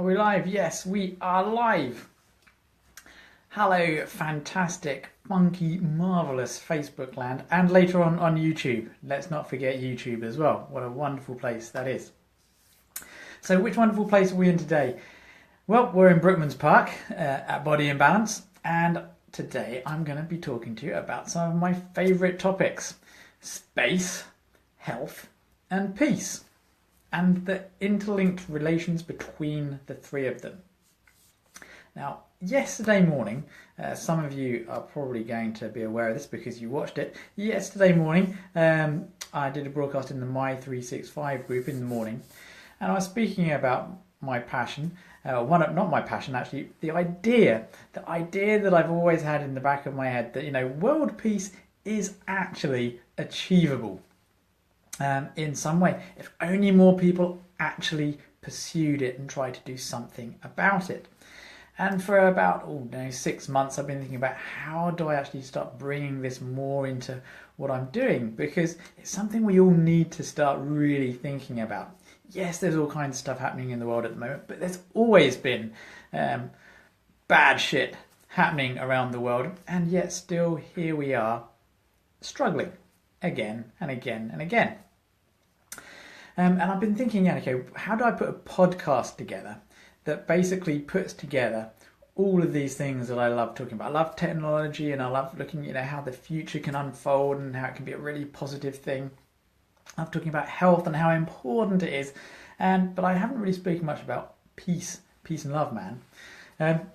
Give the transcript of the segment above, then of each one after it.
Are we live? Yes, we are live. Hello, fantastic, funky, marvellous Facebook land, and later on YouTube. Let's not forget YouTube as well. What a wonderful place that is. So which wonderful place are we in today? Well, we're in Brookman's Park at Body and Balance, and today I'm going to be talking to you about some of my favourite topics. Space, health, and peace, and the interlinked relations between the three of them. Now, yesterday morning, some of you are probably going to be aware of this because you watched it. Yesterday morning, I did a broadcast in the My 365 group in the morning, and I was speaking about my passion, not my passion actually, the idea that I've always had in the back of my head that, world peace is actually achievable. In some way, if only more people actually pursued it and tried to do something about it. And for about 6 months, I've been thinking about how do I actually start bringing this more into what I'm doing, because it's something we all need to start really thinking about. Yes, there's all kinds of stuff happening in the world at the moment, but there's always been bad shit happening around the world, and yet still here we are struggling again and again and again. And I've been thinking, how do I put a podcast together that basically puts together all of these things that I love talking about? I love technology, and I love looking at how the future can unfold and how it can be a really positive thing. I love talking about health and how important it is, but I haven't really spoken much about peace and love, man. I've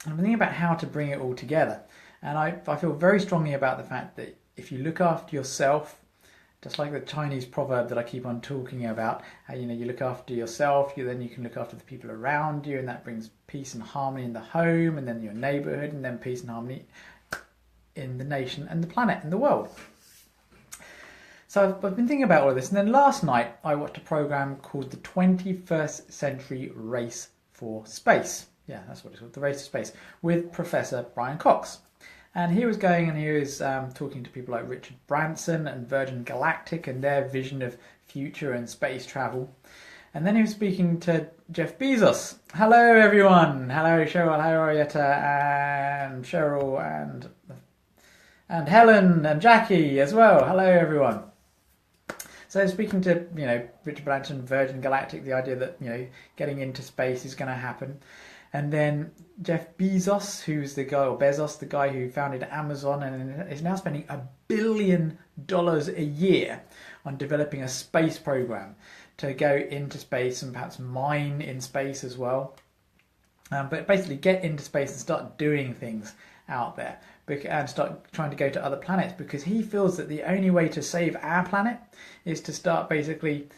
been thinking about how to bring it all together, and I feel very strongly about the fact that if you look after yourself, just like the Chinese proverb that I keep on talking about, how you look after yourself, then you can look after the people around you, and that brings peace and harmony in the home, and then your neighbourhood, and then peace and harmony in the nation and the planet and the world. So I've been thinking about all of this, and then last night I watched a programme called the 21st Century Race for Space. Yeah, that's what it's called, the Race for Space, with Professor Brian Cox. And he was talking to people like Richard Branson and Virgin Galactic and their vision of future and space travel. And then he was speaking to Jeff Bezos. Hello, everyone. Hello, Cheryl. Hello, Arietta, and Cheryl, and Helen, and Jackie as well. Hello, everyone. So speaking to, Richard Branson, Virgin Galactic, the idea that, getting into space is going to happen. And then Jeff Bezos, who's the guy who founded Amazon and is now spending $1 billion a year on developing a space program to go into space and perhaps mine in space as well. But basically get into space and start doing things out there and start trying to go to other planets, because he feels that the only way to save our planet is to start basically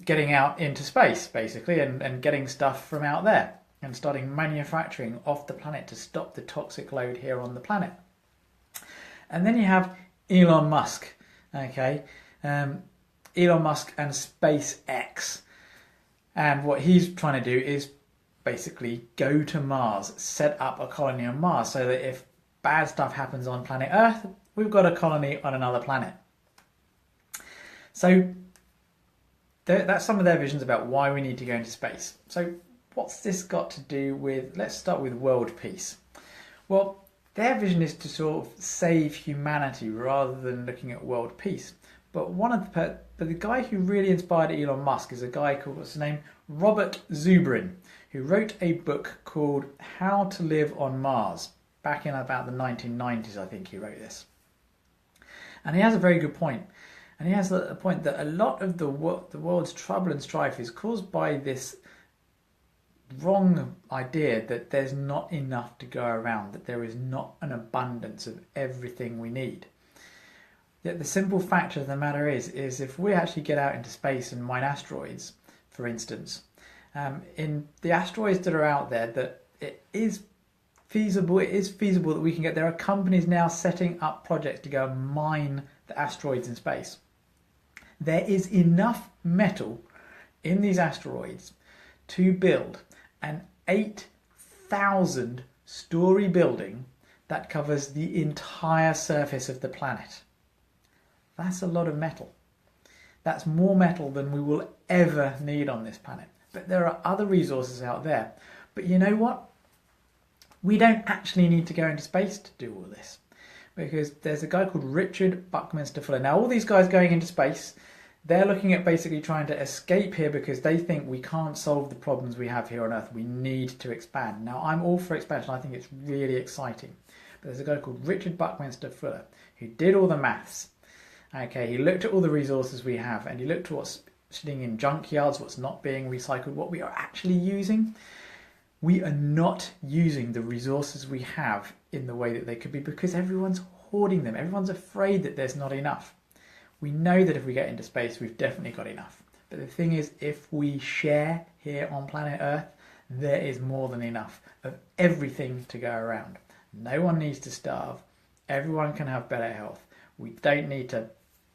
getting out into space, basically, and getting stuff from out there and starting manufacturing off the planet to stop the toxic load here on the planet. And then you have Elon Musk, Elon Musk and SpaceX. And what he's trying to do is basically go to Mars, set up a colony on Mars, so that if bad stuff happens on planet Earth, we've got a colony on another planet. So that's some of their visions about why we need to go into space. So what's this got to do with, let's start with world peace. Well, their vision is to sort of save humanity rather than looking at world peace. But the guy who really inspired Elon Musk is a guy called, what's his name? Robert Zubrin, who wrote a book called How to Live on Mars. Back in about the 1990s, I think he wrote this. And he has a very good point. And he has a point that a lot of the world's trouble and strife is caused by this wrong idea that there's not enough to go around, that there is not an abundance of everything we need. Yet the simple fact of the matter is if we actually get out into space and mine asteroids, for instance, in the asteroids that are out there, that it is feasible that we can get. There are companies now setting up projects to go and mine the asteroids in space. There is enough metal in these asteroids to build an 8,000 story building that covers the entire surface of the planet. That's a lot of metal. That's more metal than we will ever need on this planet. But there are other resources out there. But you know what? We don't actually need to go into space to do all this, because there's a guy called Richard Buckminster Fuller. Now, all these guys going into space, they're looking at basically trying to escape here because they think we can't solve the problems we have here on Earth. We need to expand. Now, I'm all for expansion. I think it's really exciting. But there's a guy called Richard Buckminster Fuller who did all the maths. Okay, he looked at all the resources we have, and he looked at what's sitting in junkyards, what's not being recycled, what we are actually using. We are not using the resources we have in the way that they could be because everyone's hoarding them. Everyone's afraid that there's not enough. We know that if we get into space, we've definitely got enough. But the thing is, if we share here on planet Earth, there is more than enough of everything to go around. No one needs to starve. Everyone can have better health. We don't need to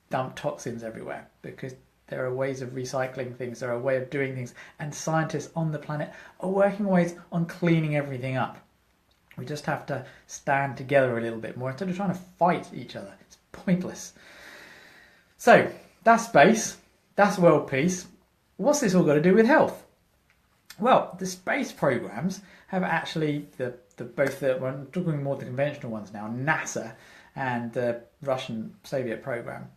dump toxins everywhere because there are ways of recycling things, there are ways of doing things, and scientists on the planet are working ways on cleaning everything up. We just have to stand together a little bit more instead of trying to fight each other. It's pointless. So, that's space, that's world peace. What's this all got to do with health? Well, the space programs have actually, I'm talking more the conventional ones now, NASA and the Russian Soviet program.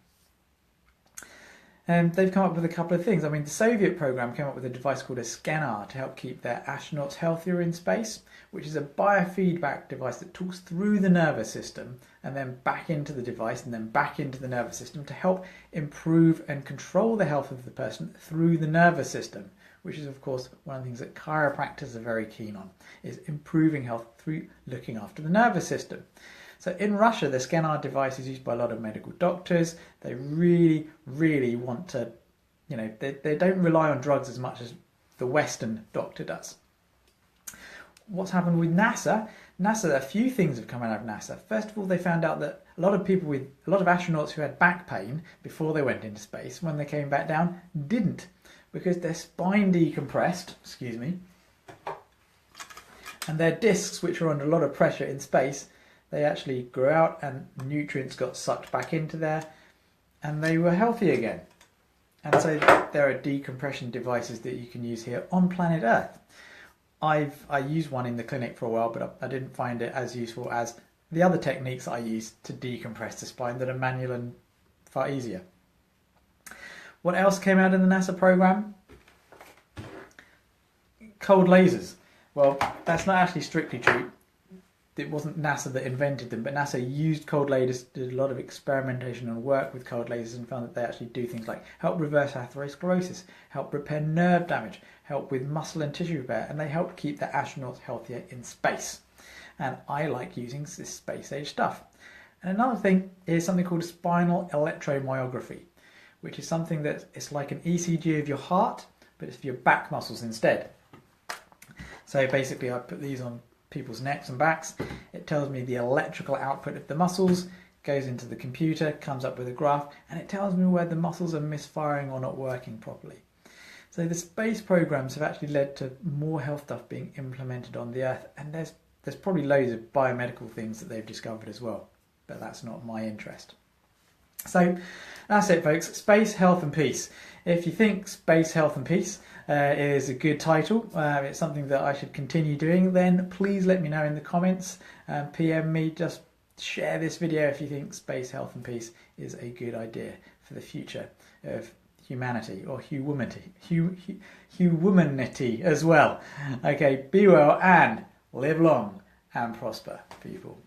And they've come up with a couple of things. I mean, the Soviet program came up with a device called a scanner to help keep their astronauts healthier in space, which is a biofeedback device that talks through the nervous system and then back into the device and then back into the nervous system to help improve and control the health of the person through the nervous system, which is, of course, one of the things that chiropractors are very keen on, is improving health through looking after the nervous system. So in Russia, the scanner device is used by a lot of medical doctors. They really, really want to, they don't rely on drugs as much as the Western doctor does. What's happened with NASA? A few things have come out of NASA. First of all, they found out that a lot of astronauts who had back pain before they went into space, when they came back down, didn't, because their spine decompressed, and their discs, which are under a lot of pressure in space, they actually grew out and nutrients got sucked back into there and they were healthy again. And so there are decompression devices that you can use here on planet Earth. I used one in the clinic for a while, but I didn't find it as useful as the other techniques I use to decompress the spine that are manual and far easier. What else came out in the NASA program? Cold lasers. Well, that's not actually strictly true. It wasn't NASA that invented them, but NASA used cold lasers, did a lot of experimentation and work with cold lasers and found that they actually do things like help reverse atherosclerosis, help repair nerve damage, help with muscle and tissue repair, and they help keep the astronauts healthier in space. And I like using this space-age stuff. And another thing is something called spinal electromyography, which is something that it's like an ECG of your heart, but it's for your back muscles instead. So basically I put these on people's necks and backs. It tells me the electrical output of the muscles, goes into the computer, comes up with a graph, and it tells me where the muscles are misfiring or not working properly. So the space programs have actually led to more health stuff being implemented on the Earth, and there's probably loads of biomedical things that they've discovered as well, but that's not my interest. So that's it, folks. Space, health and peace. If you think Space, Health and Peace is a good title, it's something that I should continue doing, then please let me know in the comments. PM me, just share this video if you think Space, Health and Peace is a good idea for the future of humanity, or humanity as well. Okay, be well and live long and prosper, people.